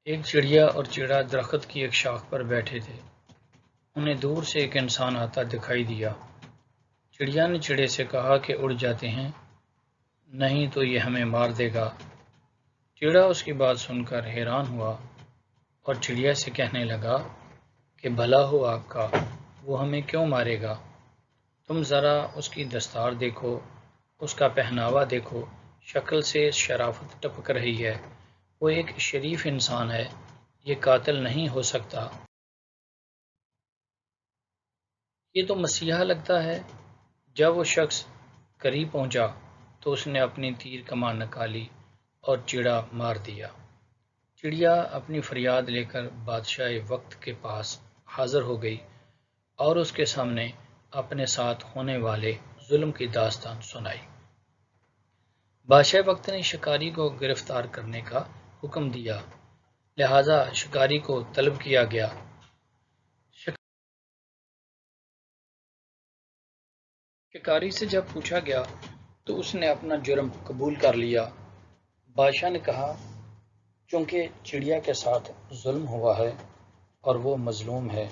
ایک چڑیا اور چڑا درخت کی ایک شاخ پر بیٹھے تھے۔ انہیں دور سے ایک انسان آتا دکھائی دیا۔ چڑیا نے چڑے سے کہا کہ اڑ جاتے ہیں، نہیں تو یہ ہمیں مار دے گا۔ چڑا اس کی بات سن کر حیران ہوا اور چڑیا سے کہنے لگا کہ بھلا ہو آپ کا، وہ ہمیں کیوں مارے گا؟ تم ذرا اس کی دستار دیکھو، اس کا پہناوا دیکھو، شکل سے شرافت ٹپک رہی ہے۔ وہ ایک شریف انسان ہے، یہ قاتل نہیں ہو سکتا۔ یہ تو مسیحا لگتا ہے۔ جب وہ شخص قریب پہنچا تو اس نے اپنی تیر کمان نکالی اور چڑا مار دیا۔ چڑیا اپنی فریاد لے کر بادشاہ وقت کے پاس حاضر ہو گئی اور اس کے سامنے اپنے ساتھ ہونے والے ظلم کی داستان سنائی۔ بادشاہ وقت نے شکاری کو گرفتار کرنے کا حکم دیا، لہذا شکاری کو طلب کیا گیا۔ شکاری سے جب پوچھا گیا تو اس نے اپنا جرم قبول کر لیا۔ بادشاہ نے کہا، چونکہ چڑیا کے ساتھ ظلم ہوا ہے اور وہ مظلوم ہے،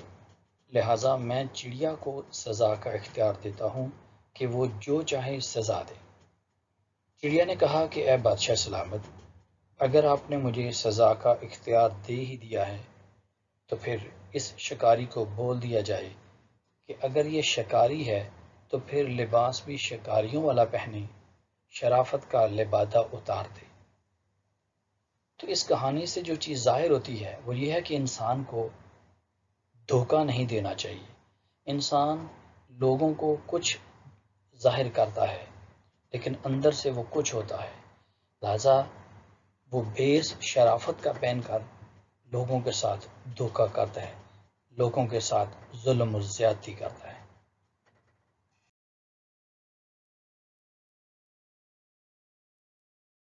لہذا میں چڑیا کو سزا کا اختیار دیتا ہوں کہ وہ جو چاہے سزا دے۔ چڑیا نے کہا کہ اے بادشاہ سلامت، اگر آپ نے مجھے سزا کا اختیار دے ہی دیا ہے تو پھر اس شکاری کو بول دیا جائے کہ اگر یہ شکاری ہے تو پھر لباس بھی شکاریوں والا پہنے، شرافت کا لبادہ اتار دے۔ تو اس کہانی سے جو چیز ظاہر ہوتی ہے وہ یہ ہے کہ انسان کو دھوکہ نہیں دینا چاہیے۔ انسان لوگوں کو کچھ ظاہر کرتا ہے لیکن اندر سے وہ کچھ ہوتا ہے، لہذا وہ بیس شرافت کا پہن کر لوگوں کے ساتھ دھوکہ کرتا ہے، لوگوں کے ساتھ ظلم و زیادتی کرتا ہے۔